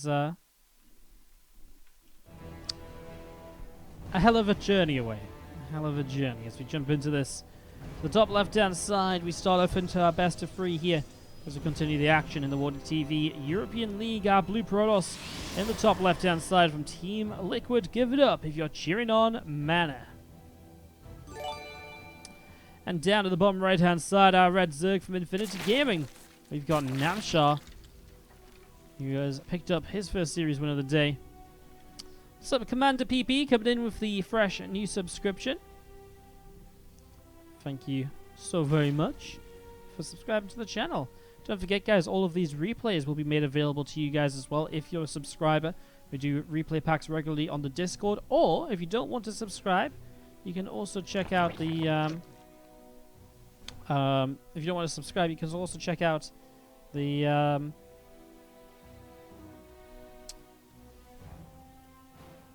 is a hell of a journey away. A hell of a journey as we jump into this. The top left-hand side, we start off into our best of 3 here as we continue the action in the WardiTV European League. Our Blue Protoss in the top left-hand side from Team Liquid. Give it up if you're cheering on MaNa. And down to the bottom right-hand side, our Red Zerg from Infinity Gaming. We've got Namshar, who has picked up his first series win of the day. So Commander PP coming in with the fresh new subscription. Thank you so very much for subscribing to the channel. Don't forget, guys, all of these replays will be made available to you guys as well if you're a subscriber. We do replay packs regularly on the Discord, or if you don't want to subscribe, you can also check out the if you don't want to subscribe, you can also check out the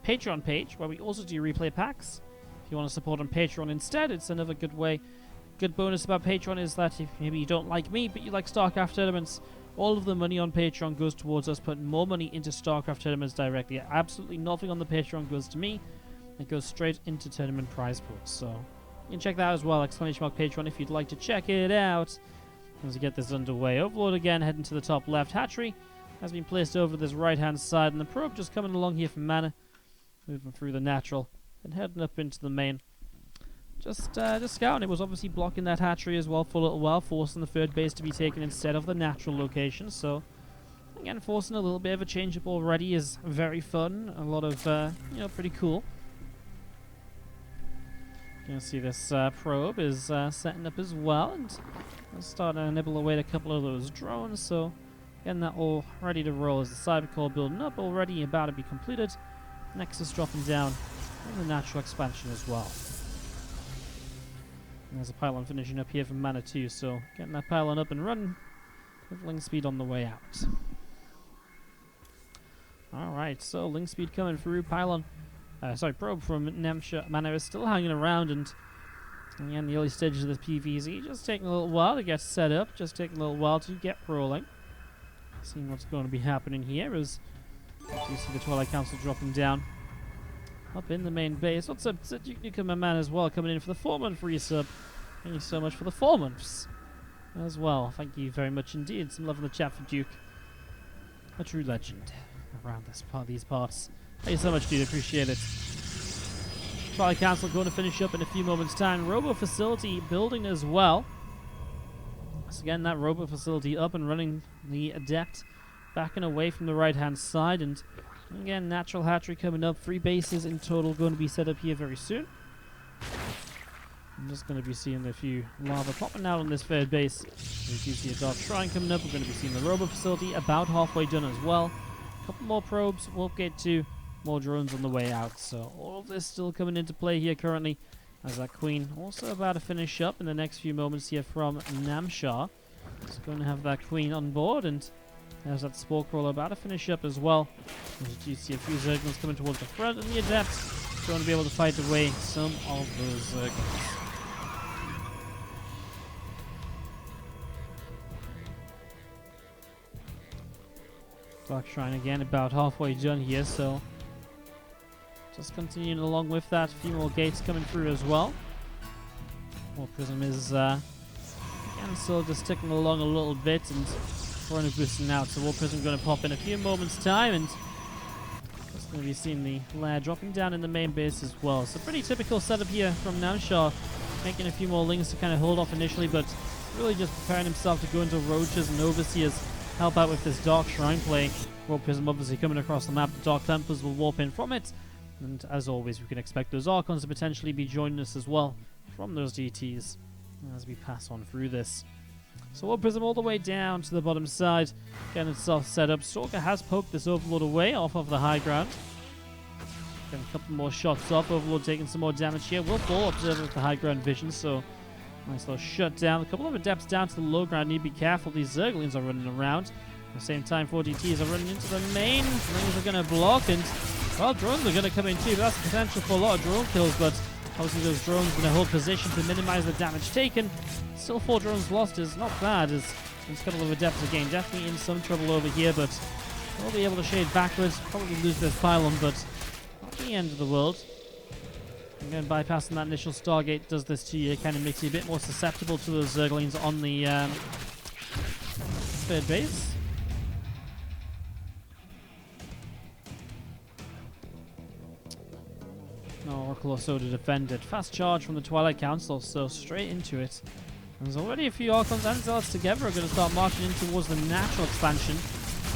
Patreon page, where we also do replay packs. If you want to support on Patreon instead, it's another good way. Good bonus about Patreon is that if maybe you don't like me, but you like StarCraft tournaments, all of the money on Patreon goes towards us putting more money into StarCraft tournaments directly. Absolutely nothing on the Patreon goes to me. It goes straight into tournament prize pools. So you can check that as well, ! Patreon, if you'd like to check it out. As we get this underway, Overlord again heading to the top left. Hatchery has been placed over this right-hand side, and the probe just coming along here from MaNa, moving through the natural and heading up into the main. Just scouting. It was obviously blocking that hatchery as well for a little while, forcing the third base to be taken instead of the natural location. So again, forcing a little bit of a change up already is very fun. A lot of pretty cool. You can see this probe is setting up as well, and we'll start to nibble away at a couple of those drones. So getting that all ready to roll as the cyber core building up already, about to be completed. Nexus dropping down, and the natural expansion as well. And there's a pylon finishing up here from MaNa too, so getting that pylon up and running with Link Speed on the way out. Alright, so Link Speed coming through, pylon, probe from Namshar. MaNa is still hanging around, and again, the early stages of this PvZ just taking a little while to get set up, just taking a little while to get rolling. Seeing what's going to be happening here as you see the Twilight Council dropping down up in the main base. What's up, Duke and MaNa as well, coming in for the 4-month resub. Thank you so much for the 4 months as well. Thank you very much indeed. Some love in the chat for Duke. A true legend around these parts. Thank you so much, dude. Appreciate it. Twilight Council going to finish up in a few moments' time. Robo facility building as well. So again, that robo facility up and running. The Adept backing away from the right-hand side, and again, natural hatchery coming up. 3 bases in total going to be set up here very soon. I'm just going to be seeing a few lava popping out on this third base. We do see a Dark Shrine coming up. We're going to be seeing the robo facility about halfway done as well. A couple more probes. We'll get to more drones on the way out. So all of this still coming into play here currently, as that Queen also about to finish up in the next few moments here from Namshar. Just going to have that Queen on board, and there's that Spore Crawler about to finish up as well. As you see a few Zerglings coming towards the front, and the Adept going to be able to fight away some of those Zerglings. Dark Shrine again about halfway done here, so just continuing along with that. A few more gates coming through as well. War Prism is again still just ticking along a little bit, and we're boosting out, so War Prism going to pop in a few moments' time, and just going to be seeing the lair dropping down in the main base as well. So pretty typical setup here from Namshar, making a few more lings to kind of hold off initially, but really just preparing himself to go into Roaches and Overseers, help out with this Dark Shrine play. War Prism obviously coming across the map. The Dark Templars will warp in from it, and as always, we can expect those Archons to potentially be joining us as well from those DTs as we pass on through this. So War Prism all the way down to the bottom side, getting itself set up. Stalker has poked this Overlord away off of the high ground. Getting a couple more shots off. Overlord taking some more damage here. Will fall Observer with the high ground vision, so nice little shut down. A couple of Adepts down to the low ground. Need to be careful. These Zerglings are running around. At the same time, 4 DTs are running into the main. Lings are going to block, and well, drones are going to come in too. That's the potential for a lot of drone kills, but obviously those drones are going to hold position to minimize the damage taken. Still 4 drones lost is not bad, as a couple of Adepts again definitely in some trouble over here, but We'll be able to shade backwards, probably lose this pylon, but not the end of the world. Again, bypassing that initial Stargate does this to you, kind of makes you a bit more susceptible to those Zerglings on the third base. No Oracle or so to defend it. Fast charge from the Twilight Council, so straight into it. And there's already a few Archons and Zealots together are going to start marching in towards the natural expansion.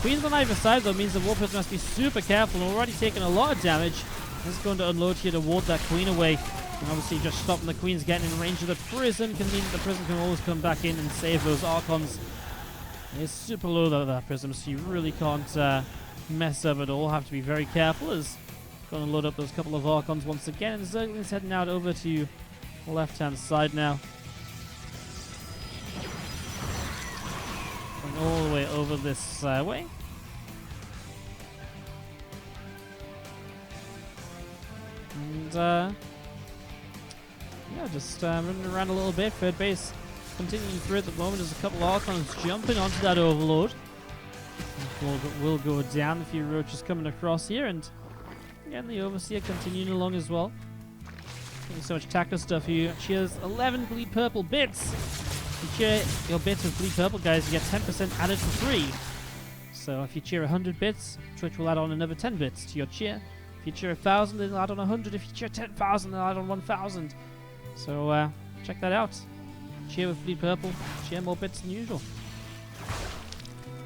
Queens on either side, though, means the War Prism must be super careful and already taking a lot of damage. This is going to unload here to ward that Queen away. And obviously just stopping the Queens getting in range of the Prism can mean that the Prism can always come back in and save those Archons. It's super low, though, that Prism, so you really can't mess up at all. Have to be very careful as going to load up those couple of Archons once again. And Zergling's heading out over to the left-hand side now. Going all the way over this way. And, yeah, just running around a little bit. Third base continuing through at the moment. There's a couple of Archons jumping onto that Overlord. Will go down. A few Roaches coming across here. And again, the Overseer continuing along as well. Getting so much tactical stuff here. Cheers 11 bleed purple bits. If you cheer your bits with bleed purple, guys, you get 10% added for free. So if you cheer 100 bits, Twitch will add on another 10 bits to your cheer. If you cheer 1,000, it'll add on 100. If you cheer 10,000, it'll add on 1,000. So check that out. Cheer with bleed purple. Cheer more bits than usual.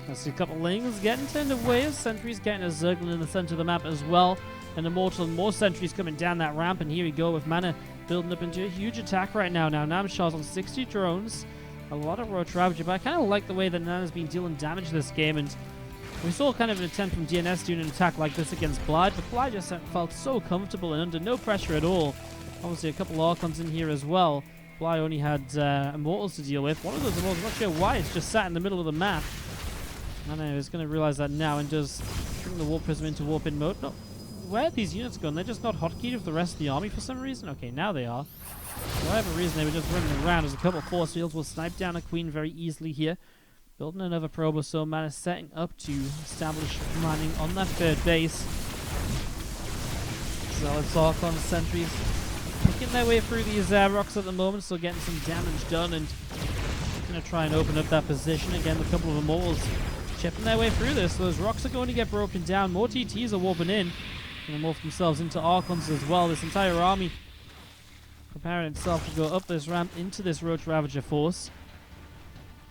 I see a couple of Lings getting turned away as Sentries getting a Zerglin in the center of the map as well. An Immortal and more Sentries coming down that ramp. And here we go with MaNa building up into a huge attack right now. Now Namshar's on 60 drones. A lot of Roach Ravager, but I kind of like the way that Nana's been dealing damage this game. And we saw kind of an attempt from DNS doing an attack like this against Blythe, but Blythe just felt so comfortable and under no pressure at all. Obviously a couple of Archons in here as well. Blythe only had Immortals to deal with. One of those Immortals, I'm not sure why, it's just sat in the middle of the map. MaNa is going to realize that now and does bring the Warp Prism into Warp In mode. No, where are these units gone? They're just not hotkeyed with the rest of the army for some reason? Okay, now they are. For whatever reason, they were just running around. As a couple of force fields will snipe down a Queen very easily here. Building another probe or so. MaNa setting up to establish mining on that third base. Zealots, Archons, Sentries picking their way through these rocks at the moment, still getting some damage done, and going to try and open up that position. Again, a couple of Immortals chipping their way through this. Those rocks are going to get broken down. More TTs are warping in. Going to morph themselves into Archons as well. This entire army preparing itself to go up this ramp into this Roach Ravager force.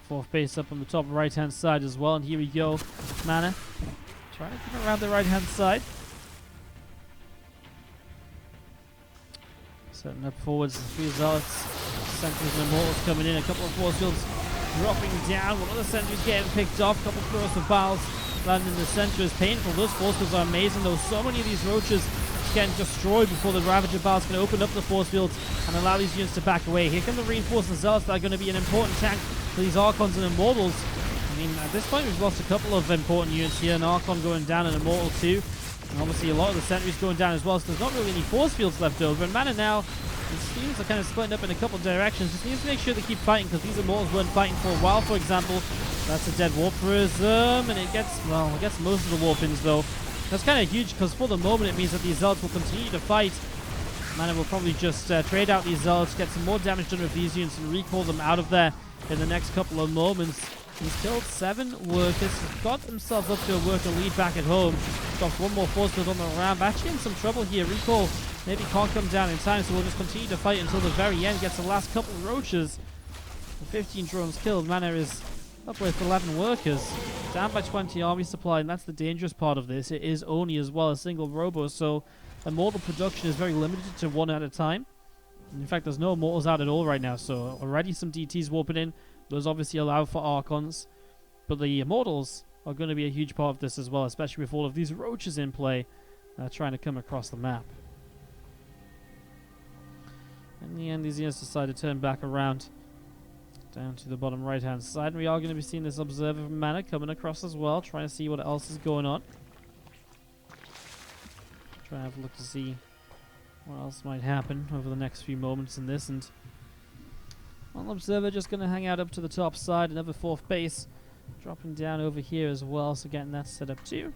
Fourth base up on the top right hand side as well, and here we go. MaNa trying to come around the right hand side. Setting up forwards, 3 Zealots, Sentries and Immortals coming in, a couple of force fields dropping down, one of the Sentries getting picked off, a couple of throws of Biles landing in the center is painful. Those force fields are amazing though, so many of these Roaches getting destroyed before the Ravager Biles can open up the force fields and allow these units to back away. Here come the reinforced Zealots that are going to be an important tank for these Archons and Immortals. I mean, at this point we've lost a couple of important units here, an Archon going down and Immortal too. And obviously a lot of the Sentries going down as well, so there's not really any force fields left over. And MaNa now, these teams are kind of splitting up in a couple of directions. Just needs to make sure they keep fighting, because these Immortals weren't fighting for a while, for example. That's a dead Warp Prism, and it gets most of the Warp-ins though. That's kind of huge, because for the moment it means that these Zealots will continue to fight. MaNa will probably just trade out these Zealots, get some more damage done with these units, and recall them out of there in the next couple of moments. He's killed 7 workers, he's got himself up to a worker lead back at home. Drops one more force field on the ramp. Actually in some trouble here. Recall maybe can't come down in time, so we'll just continue to fight until the very end. Gets the last couple of Roaches. 15 drones killed. MaNa is up with 11 workers. Down by 20 army supply, and that's the dangerous part of this. It is only as well a single robo, so Immortal production is very limited to 1 at a time. In fact, there's no Immortals out at all right now, so already some DTs warping in. Those obviously allow for Archons, but the Immortals are going to be a huge part of this as well, especially with all of these Roaches in play trying to come across the map. In the end, these units decide to turn back around down to the bottom right hand side, and we are going to be seeing this Observer from MaNa coming across as well, trying to see what else is going on. Trying to have a look to see what else might happen over the next few moments in this, and one Observer just going to hang out up to the top side, another 4th base Dropping down over here as well, so getting that set up too.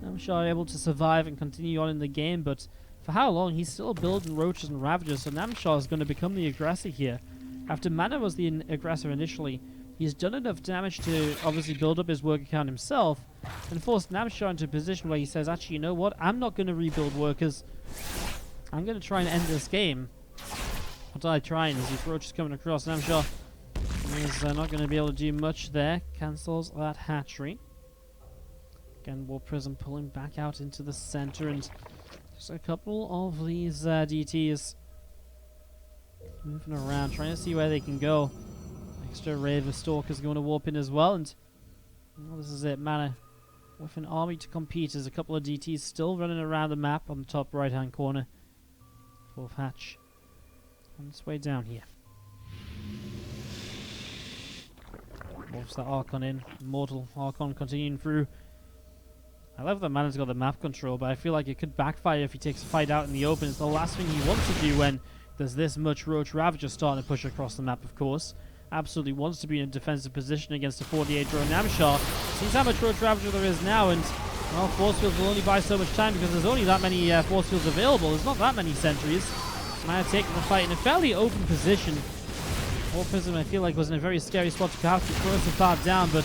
Namshar able to survive and continue on in the game, but for how long? He's still building roaches and ravagers, so Namshar is going to become the aggressor here. After MaNa was the aggressor initially, he's done enough damage to obviously build up his work account himself and forced Namshar into a position where he says, actually, you know what? I'm not going to rebuild workers. I'm going to try and end this game. What I try as these roaches coming across. Namshar is not going to be able to do much there. Cancels that hatchery. Again, War Prism pulling back out into the center, and just a couple of these DTs moving around, trying to see where they can go. Extra Rave of Stalkers going to warp in as well, and well, this is it. MaNa with an army to compete. There's a couple of DTs still running around the map on the top right hand corner. Fourth hatch on its way down here. Morphs that Archon in. Immortal Archon continuing through. I love that MaNa's got the map control, but I feel like it could backfire if he takes a fight out in the open. It's the last thing he wants to do when there's this much Roach Ravager starting to push across the map, of course. Absolutely wants to be in a defensive position against a 48 drone Namshar. Sees how much Roach Ravager there is now, and well, force fields will only buy so much time because there's only that many force fields available. There's not that many sentries. MaNa taking the fight in a fairly open position. War Prism, I feel like, was in a very scary spot to perhaps throw some part down, but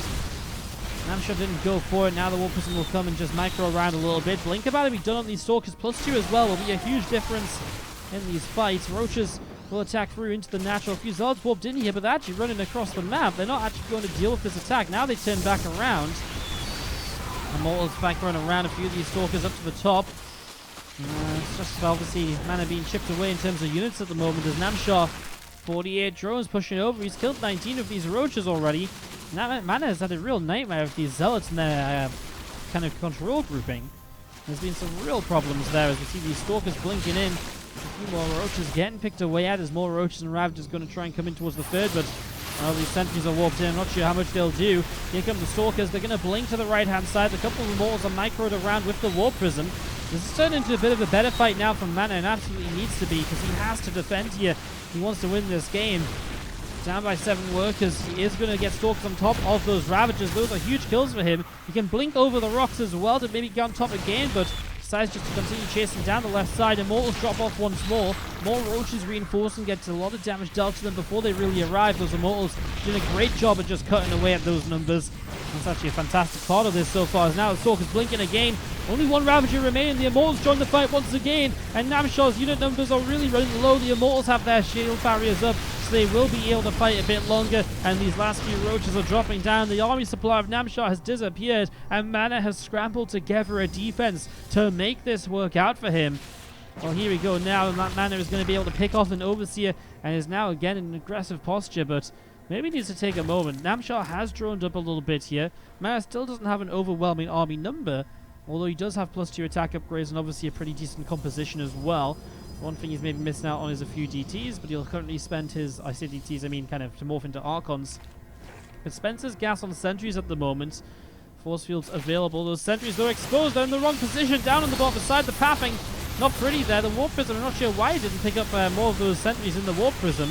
Namshar didn't go for it. Now the War Prism will come and just micro around a little bit. Blink about to be done on these Stalkers. +2 as well will be a huge difference in these fights. Roaches will attack through into the natural. A few Zards warped in here, but they're actually running across the map. They're not actually going to deal with this attack. Now they turn back around. Immortal's back running around. A few of these Stalkers up to the top. It's just obviously MaNa being chipped away in terms of units at the moment. As Namshar, 48 drones pushing over. He's killed 19 of these Roaches already. Now MaNa has had a real nightmare with these Zealots and their kind of control grouping. There's been some real problems there as we see these Stalkers blinking in. A few more Roaches getting picked away at as more Roaches and Ravagers going to try and come in towards the third, but these sentries are warped in. I'm not sure how much they'll do. Here come the Stalkers. They're going to blink to the right-hand side. A couple of Immortals are microed around with the War Prism. This is turning into a bit of a better fight now from MaNa, and absolutely needs to be because he has to defend here. He wants to win this game. Down by 7 workers. He is going to get Stalkers on top of those Ravagers. Those are huge kills for him. He can blink over the rocks as well to maybe get on top again, but decides just to continue chasing down the left side. Immortals drop off once more. More Roaches reinforcing, gets a lot of damage dealt to them before they really arrive. Those Immortals doing a great job at just cutting away at those numbers. That's actually a fantastic part of this so far. As now the Stalkers blinking again. Only one Ravager remaining. The Immortals join the fight once again. And Namshar's unit numbers are really running low. The Immortals have their shield barriers up, so they will be able to fight a bit longer. And these last few Roaches are dropping down. The army supply of Namshar has disappeared. And MaNa has scrambled together a defense to make this work out for him. Well, here we go now. MaNa is going to be able to pick off an Overseer and is now again in an aggressive posture, but maybe needs to take a moment. Namshar has droned up a little bit here. MaNa still doesn't have an overwhelming army number, although he does have +2 attack upgrades and obviously a pretty decent composition as well. One thing he's maybe missing out on is a few DTs, but he'll currently spend his, I say DTs, I mean kind of to morph into Archons. But Spencer's gas on sentries at the moment. Force fields available. Those sentries, though, exposed. They're in the wrong position. Down on the bottom side, the pathing not pretty there. The Warp Prism, I'm not sure why he didn't pick up more of those sentries in the Warp Prism.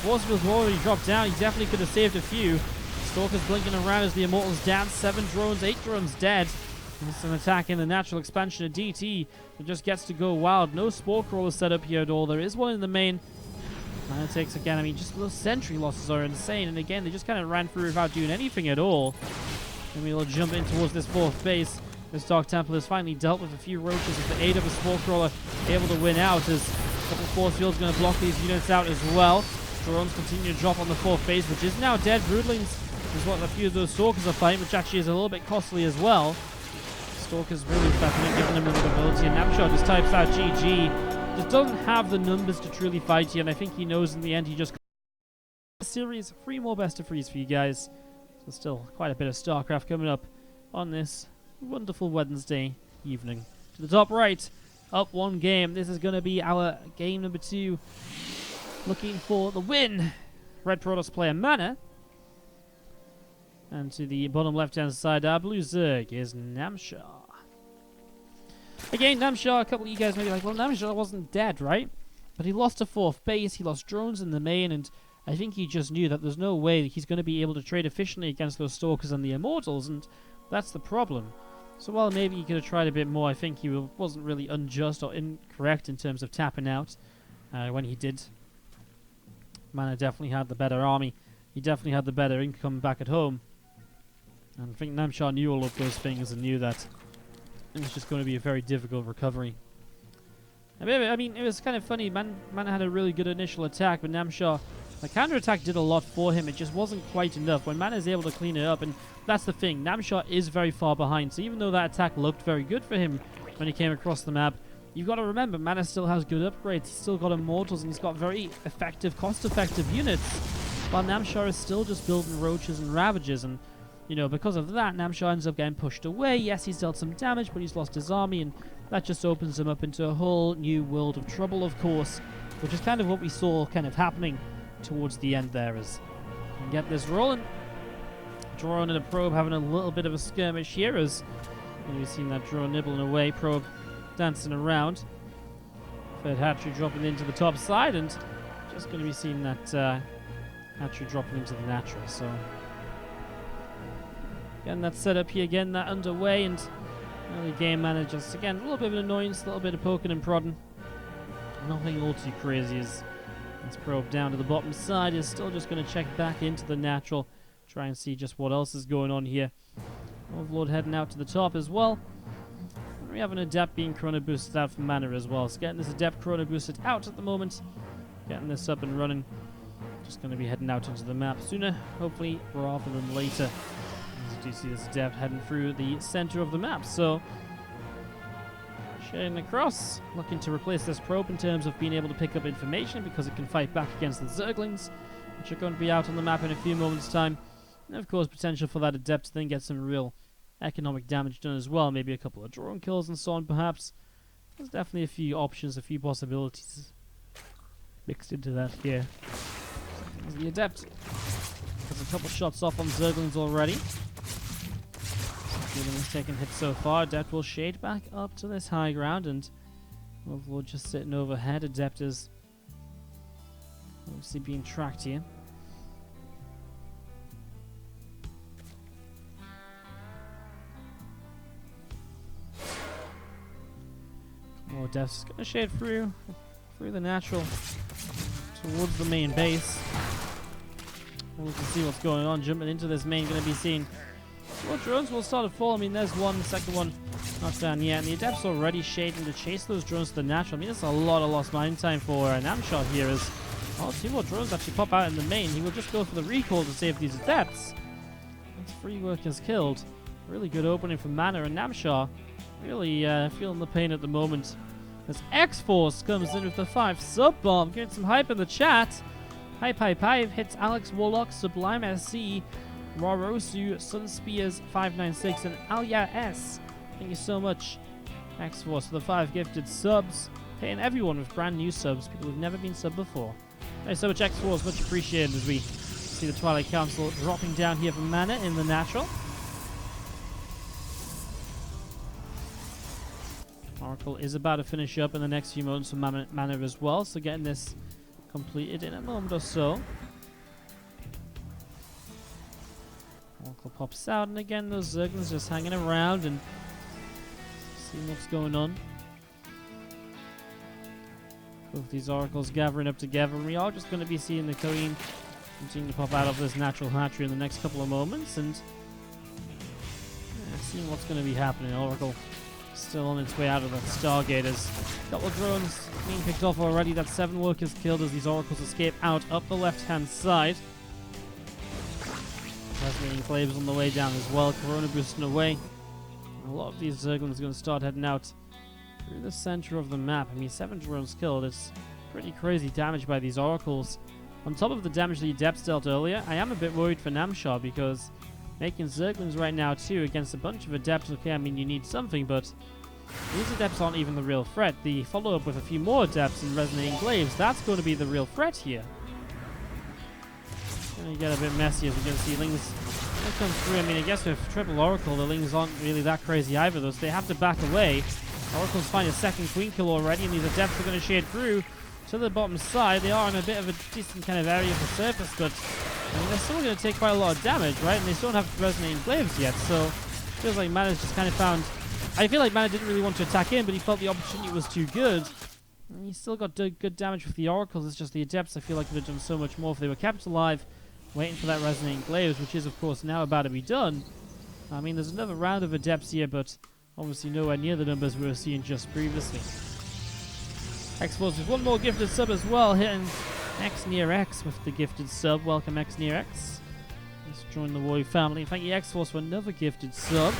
Force fields already dropped down. He definitely could have saved a few. Stalkers blinking around as the Immortals down. 7 drones, 8 drones dead. It's an attack in the natural expansion of DT that just gets to go wild. No Spore Crawler set up here at all. There is one in the main. MaNa takes again. I mean, just those sentry losses are insane. And again, they just kind of ran through without doing anything at all. And we'll jump in towards this 4th base. This Dark Temple has finally dealt with a few Roaches with the aid of a Spore Crawler, able to win out as a couple of Force Fields going to block these units out as well. Drones continue to drop on the 4th base, which is now dead. Broodlings is what a few of those Stalkers are fighting, which actually is a little bit costly as well. Stalkers really definitely giving them a little ability, and Namshar just types out GG. Just doesn't have the numbers to truly fight here, and I think he knows in the end he just... Series, 3 more best of 3s for you guys. So still quite a bit of StarCraft coming up on this wonderful Wednesday evening. To the top right, up 1 game. This is going to be our game number 2. Looking for the win. Red Protoss player MaNa. And to the bottom left-hand side, our blue Zerg is Namshar. Again, Namshar, a couple of you guys may be like, well, Namshar wasn't dead, right? But he lost a 4th base, he lost drones in the main, and I think he just knew that there's no way he's going to be able to trade efficiently against those Stalkers and the Immortals, and that's the problem. So while maybe he could have tried a bit more, I think he wasn't really unjust or incorrect in terms of tapping out when he did. MaNa definitely had the better army. He definitely had the better income back at home. And I think Namshar knew all of those things and knew that it was just going to be a very difficult recovery. I mean, it was kind of funny. MaNa had a really good initial attack, but Namshar, the counter-attack did a lot for him. It just wasn't quite enough. When MaNa is able to clean it up, and that's the thing, Namshar is very far behind. So even though that attack looked very good for him when he came across the map, you've got to remember, MaNa still has good upgrades. He's still got Immortals, and he's got very effective, cost-effective units. While Namshar is still just building Roaches and Ravages, and you know, because of that, Namshar ends up getting pushed away. Yes, he's dealt some damage, but he's lost his army, and that just opens him up into a whole new world of trouble, of course, which is kind of what we saw kind of happening towards the end there. As we can get this rolling. Drone and a Probe having a little bit of a skirmish here, as we've seen that drone nibbling away, Probe dancing around. Third hatchery dropping into the top side, and just going to be seeing that hatchery dropping into the natural. So again, that setup here, again, that underway, and early game MaNa just, again, a little bit of an annoyance, a little bit of poking and prodding. Nothing all too crazy as this Probe down to the bottom side is still just going to check back into the natural, try and see just what else is going on here. Overlord heading out to the top as well. And we have an Adept being chrono boosted out from MaNa as well. So getting this Adept chrono boosted out at the moment, getting this up and running. Just going to be heading out into the map sooner, hopefully, rather than later. As you see this Adept heading through the center of the map. So shading across, looking to replace this Probe in terms of being able to pick up information because it can fight back against the Zerglings, which are going to be out on the map in a few moments' time. And of course, potential for that Adept to then get some real economic damage done as well. Maybe a couple of drone kills and so on, perhaps. There's definitely a few options, a few possibilities mixed into that here. There's the Adept. Has a couple shots off on Zerglings already. He's taken hits so far. Adept will shade back up to this high ground, and Overlord just sitting overhead. Adept is obviously being tracked here. Oh, Adept's going to shade through the natural towards the main base. We can see what's going on. Jumping into this main, going to be seen. Well, drones will start to fall. I mean, there's one, the second one not down yet, and the Adept's already shading to chase those drones to the natural. I mean, that's a lot of lost mine time for Namshar here, as two more drones actually pop out in the main. He will just go for the recall to save these Adepts. That's 3 workers killed. Really good opening from MaNa, and Namshar really feeling the pain at the moment. As X-Force comes in with the 5 sub-bomb, getting some hype in the chat. Hype hits Alex Warlock, Sublime SC, Rarosu, Sunspears 596, and Alya S. Thank you so much, X-Force, for the 5 gifted subs. Hitting everyone with brand new subs, people who've never been subbed before. Thanks so much, X-Force, much appreciated, as we see the Twilight Council dropping down here from MaNa in the natural. Oracle is about to finish up in the next few moments for MaNa as well, so getting this completed in a moment or so. Oracle pops out, and again, those Zerglings just hanging around and seeing what's going on. Both these Oracles gathering up together, and we are just going to be seeing the Queen continue to pop out of this natural hatchery in the next couple of moments, and seeing what's going to be happening. Oracle still on its way out of that Stargate, as a couple of drones being picked off already. That's 7 workers killed as these Oracles escape out up the left-hand side. Fascinating Claves on the way down as well. Corona boosting away. A lot of these Zerglings are going to start heading out through the center of the map. I mean, 7 drones killed. It's pretty crazy damage by these Oracles. On top of the damage the Adepts dealt earlier, I am a bit worried for Namshar, because making Zerglings right now too against a bunch of Adepts, okay, I mean, you need something, but these Adepts aren't even the real threat. The follow-up with a few more Adepts and Resonating Glaives, that's going to be the real threat here. Going to get a bit messy as we're going to see Lings come through. I mean, I guess with Triple Oracle, the Lings aren't really that crazy either, though, so they have to back away. Oracle's find a second Queen kill already, and these Adepts are going to shade through. to the bottom side. They are in a bit of a decent kind of area of the surface, but I mean, they're still going to take quite a lot of damage, right? And they still don't have resonating glaives yet, so it feels like MaNa's just kind of found... I feel like MaNa didn't really want to attack in, but he felt the opportunity was too good. And he still got good damage with the oracles. It's just the adepts I feel like would have done so much more if they were kept alive, waiting for that resonating glaives, which is of course now about to be done. I mean, there's another round of adepts here, but obviously nowhere near the numbers we were seeing just previously. X-Force with one more gifted sub as well, hitting X near X with the gifted sub. Welcome X near X. Let's join the Warrior family. Thank you X-Force for another gifted sub.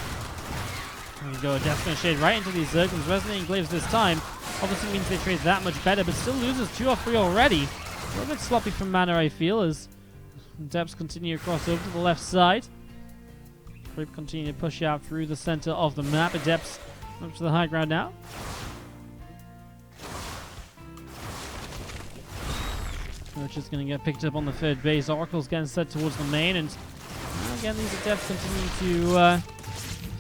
There we go, Death's going to shade right into these Zerglings. Resonating glaives this time obviously means they trade that much better, but still loses 2 or 3 already. A little bit sloppy from MaNa, I feel, as Depths continue across over to the left side. Group continue to push out through the center of the map. Adepts up to the high ground now. Which is going to get picked up on the third base. Oracle's getting set towards the main, and again these Adepts continue to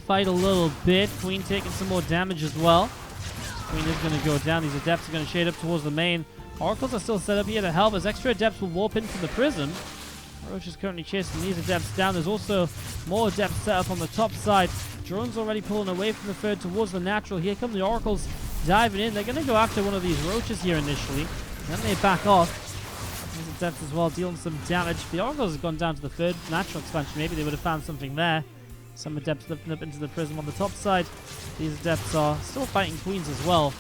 fight a little bit. Queen taking some more damage as well. Queen is going to go down. These Adepts are going to shade up towards the main. Oracles are still set up here to help as extra Adepts will warp in from the prism. Roach is currently chasing these Adepts down. There's also more Adepts set up on the top side. Drone's already pulling away from the third towards the natural. Here come the Oracles diving in. They're going to go after one of these Roaches here initially. Then they back off. These Adepts as well dealing some damage. The Oracles have gone down to the third natural expansion. Maybe they would have found something there. Some Adepts lifting up into the prism on the top side. These Adepts are still fighting Queens as well.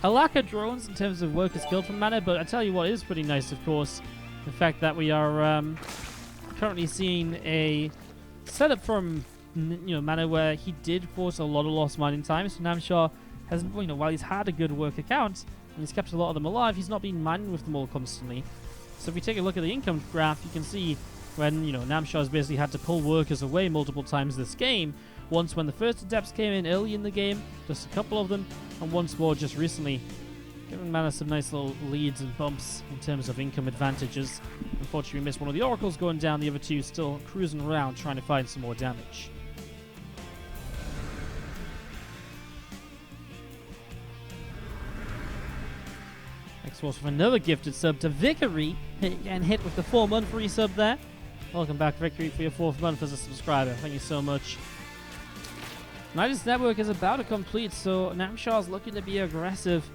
A lack of drones in terms of worker skill from MaNa, but I tell you what is pretty nice, of course. The fact that we are currently seeing a setup from MaNa where he did force a lot of lost mining time. So Namshar has, while he's had a good worker count and he's kept a lot of them alive, he's not been mining with them all constantly. So if we take a look at the income graph, you can see when Namshar has basically had to pull workers away multiple times this game. Once when the first Adepts came in early in the game, just a couple of them, and once more just recently, giving MaNa some nice little leads and bumps in terms of income advantages. Unfortunately, we missed one of the Oracles going down, the other two still cruising around trying to find some more damage. X-Force with another gifted sub to Vickery, and hit with the 4-month resub there. Welcome back, Vickery, for your 4th month as a subscriber. Thank you so much. Nidus Network is about to complete, so Namshar's looking to be aggressive.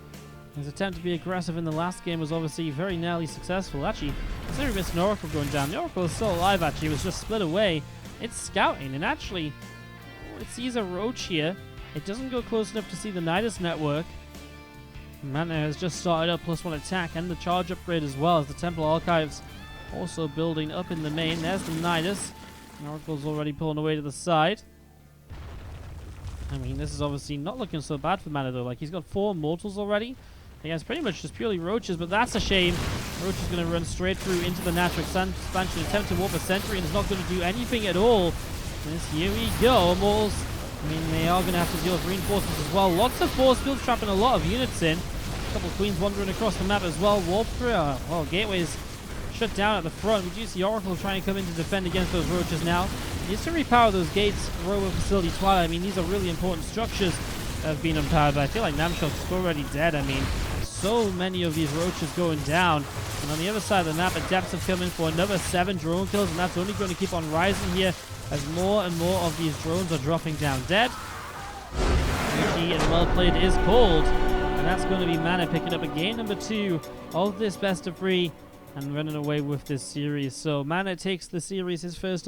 His attempt to be aggressive in the last game was obviously very nearly successful. Actually, considering we missed an Oracle going down, the Oracle is still alive actually, it was just split away. It's scouting, and actually, it sees a Roach here. It doesn't go close enough to see the Nidus Network. MaNa has just started up +1 attack and the charge upgrade as well as the Temple Archives also building up in the main. There's the Nidus. The Oracle's already pulling away to the side. I mean, this is obviously not looking so bad for MaNa though. Like, he's got 4 mortals already. He has pretty much just purely Roaches, but that's a shame. Roach is going to run straight through into the natural expansion, attempt to warp a sentry, and is not going to do anything at all. Here we go, Immortals. I mean, they are going to have to deal with reinforcements as well. Lots of force fields trapping a lot of units in. A couple of Queens wandering across the map as well. Warp through, well, Gateways shut down at the front. We do see Oracle trying to come in to defend against those Roaches now. He needs to repower those gates, Rover Facility, Twilight. I mean, these are really important structures that have been unpowered, but I feel like Namshar's already dead. I mean, so many of these Roaches going down. And on the other side of the map, Adepts have come in for another 7 drone kills, and that's only going to keep on rising here as more and more of these drones are dropping down dead. GG and well played is called. And that's going to be MaNa picking up a game number 2 of this best of 3 and running away with this series. So MaNa takes the series his first